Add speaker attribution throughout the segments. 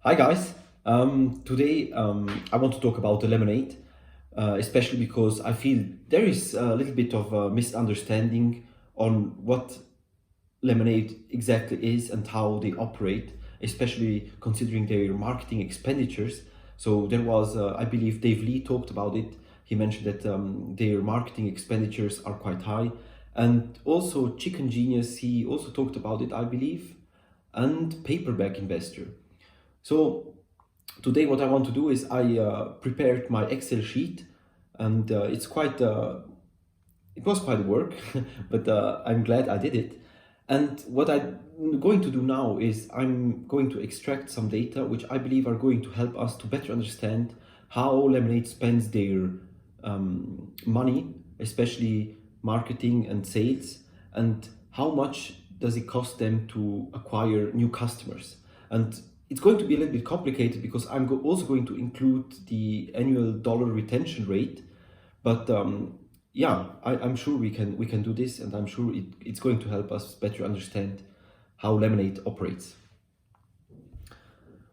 Speaker 1: Hi guys. Today I want to talk about the lemonade, especially because I feel there is a little bit of a misunderstanding on what lemonade exactly is and how they operate, especially considering their marketing expenditures. So there was, I believe, Dave Lee talked about it. He mentioned that their marketing expenditures are quite high, and also Chicken Genius. He also talked about it, I believe, and Paperback Investor. So today what I want to do is I prepared my Excel sheet, and it was quite work, but I'm glad I did it. And what I'm going to do now is I'm going to extract some data which I believe are going to help us to better understand how Lemonade spends their money, especially marketing and sales, and how much does it cost them to acquire new customers. And it's going to be a little bit complicated because also going to include the annual dollar retention rate, but yeah, I'm sure we can do this, and I'm sure it's going to help us better understand how Lemonade operates.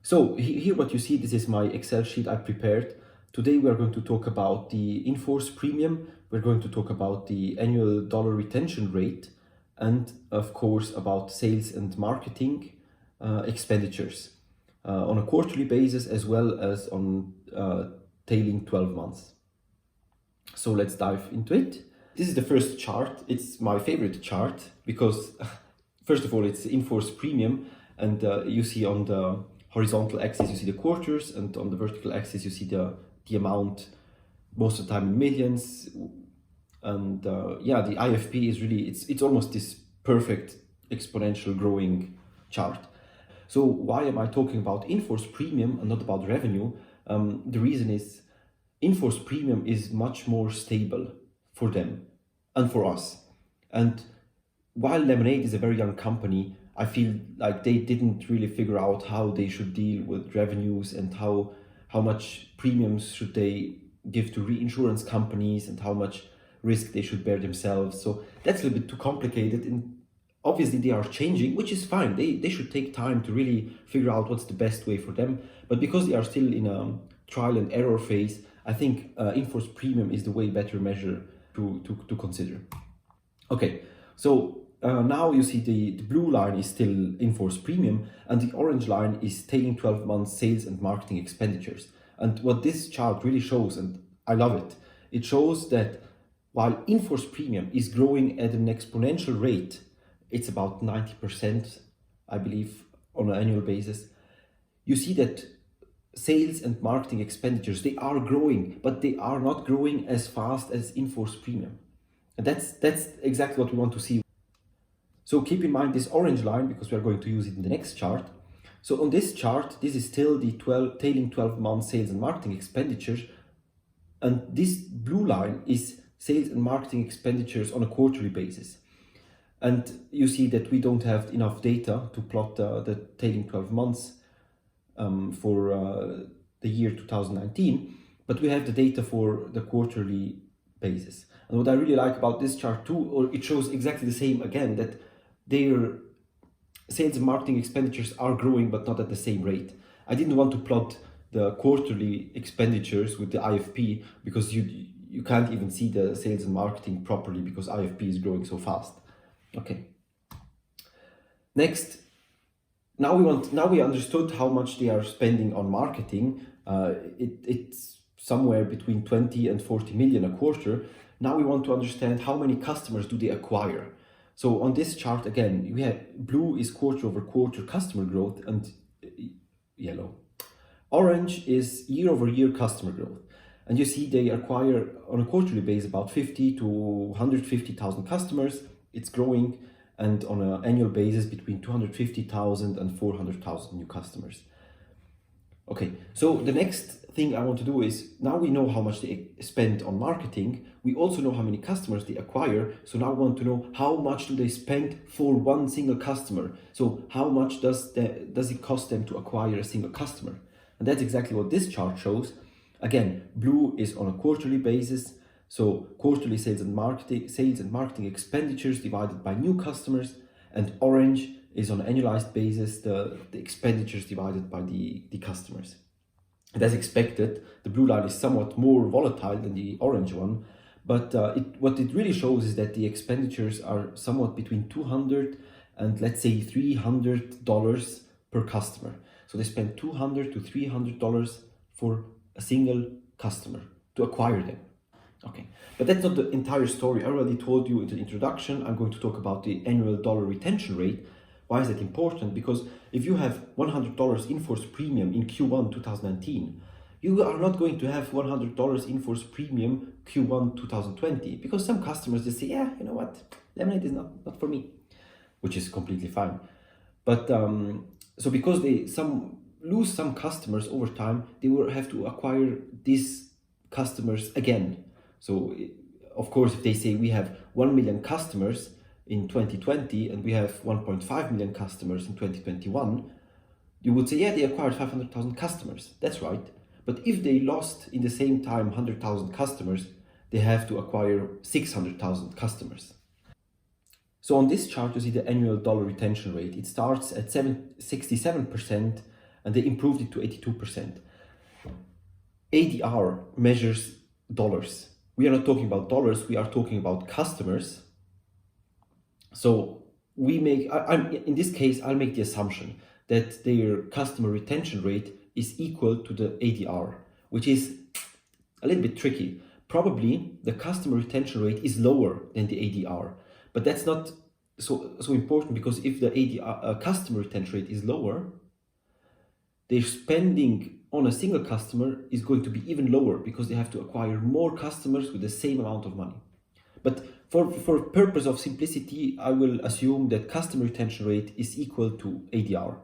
Speaker 1: So here what you see, this is my Excel sheet I prepared. Today we are going to talk about the in-force premium, we're going to talk about the annual dollar retention rate, and of course about sales and marketing expenditures on a quarterly basis as well as on tailing 12 months. So let's dive into it. This is the first chart. It's my favorite chart because first of all, it's in-force premium, and you see on the horizontal axis, you see the quarters, and on the vertical axis, you see the amount, most of the time in millions. And yeah, the IFP is really, it's almost this perfect exponential growing chart. So why am I talking about in-force premium and not about revenue? The reason is in-force premium is much more stable for them and for us. And while Lemonade is a very young company, I feel like they didn't really figure out how they should deal with revenues and how much premiums should they give to reinsurance companies and how much risk they should bear themselves. So that's a little bit too complicated, and obviously they are changing, which is fine. They should take time to really figure out what's the best way for them. But because they are still in a trial and error phase, I think in-force premium is the way better measure to consider. Okay, so now you see the blue line is still in-force premium, and the orange line is tailing 12 months sales and marketing expenditures. And what this chart really shows, and I love it, it shows that while in-force premium is growing at an exponential rate, it's about 90%, I believe, on an annual basis. You see that sales and marketing expenditures, they are growing, but they are not growing as fast as in-force premium. And that's exactly what we want to see. So keep in mind this orange line because we are going to use it in the next chart. So on this chart, this is still the tailing 12 month sales and marketing expenditures. And this blue line is sales and marketing expenditures on a quarterly basis. And you see that we don't have enough data to plot the tailing 12 months for the year 2019, but we have the data for the quarterly basis. And what I really like about this chart too, or it shows exactly the same again, that their sales and marketing expenditures are growing, but not at the same rate. I didn't want to plot the quarterly expenditures with the IFP because you can't even see the sales and marketing properly because IFP is growing so fast. Okay. Next, now we understood how much they are spending on marketing. It's somewhere between 20 and 40 million a quarter. Now we want to understand how many customers do they acquire. So on this chart again, we have blue is quarter over quarter customer growth, and yellow. Orange is year over year customer growth. And you see they acquire on a quarterly basis about 50 to 150,000 customers. It's growing, and on an annual basis between 250,000 and 400,000 new customers. Okay, so the next thing I want to do is, now we know how much they spend on marketing, we also know how many customers they acquire, so now we want to know how much do they spend for one single customer. So how much does it cost them to acquire a single customer? And that's exactly what this chart shows. Again, blue is on a quarterly basis, so quarterly sales and marketing expenditures divided by new customers, and orange is on an annualized basis the expenditures divided by the customers. And as expected, the blue line is somewhat more volatile than the orange one, but what it really shows is that the expenditures are somewhat between $200 and let's say $300 per customer. So they spend $200 to $300 for a single customer to acquire them. Okay, but that's not the entire story. I already told you in the introduction, I'm going to talk about the annual dollar retention rate. Why is that important? Because if you have $100 in-force premium in Q1 2019, you are not going to have $100 in-force premium Q1 2020, because some customers just say, yeah, you know what, Lemonade is not for me, which is completely fine. But so because they lose some customers over time, they will have to acquire these customers again. So of course, if they say we have 1 million customers in 2020 and we have 1.5 million customers in 2021, you would say, yeah, they acquired 500,000 customers. That's right. But if they lost in the same time 100,000 customers, they have to acquire 600,000 customers. So on this chart, you see the annual dollar retention rate. It starts at 67% and they improved it to 82%. ADR measures dollars. We are not talking about dollars, we are talking about customers. So we make, in this case, I'll make the assumption that their customer retention rate is equal to the ADR, which is a little bit tricky. Probably the customer retention rate is lower than the ADR, but that's not so important, because if the ADR customer retention rate is lower, their spending on a single customer is going to be even lower, because they have to acquire more customers with the same amount of money. But for purpose of simplicity, I will assume that customer retention rate is equal to ADR.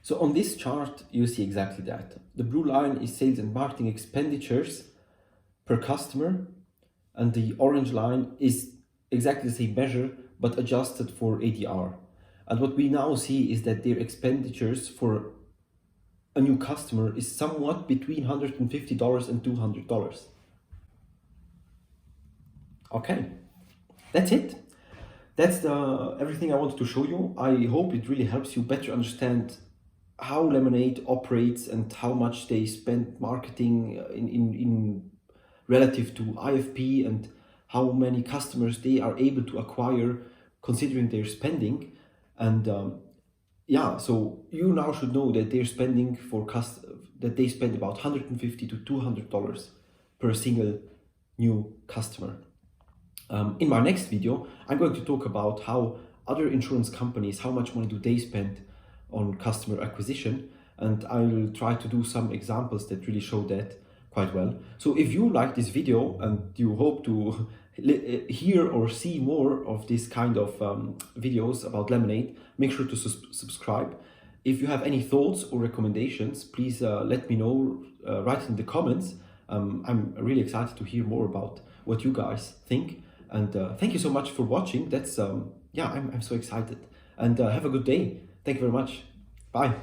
Speaker 1: So on this chart, you see exactly that. The blue line is sales and marketing expenditures per customer, and the orange line is exactly the same measure, but adjusted for ADR. And what we now see is that their expenditures for a new customer is somewhat between $150 and $200. Okay, that's it. That's everything I wanted to show you. I hope it really helps you better understand how Lemonade operates and how much they spend marketing in relative to IFP, and how many customers they are able to acquire considering their spending. And yeah, so you now should know that they're spending that they spend about $150 to $200 per single new customer. In my next video, I'm going to talk about how other insurance companies, how much money do they spend on customer acquisition, and I will try to do some examples that really show that quite well. So if you like this video and you hope to hear or see more of this kind of videos about Lemonade, make sure to subscribe. If you have any thoughts or recommendations, please let me know, write in the comments. I'm really excited to hear more about what you guys think. And thank you so much for watching. That's yeah, I'm so excited. And have a good day. Thank you very much. Bye.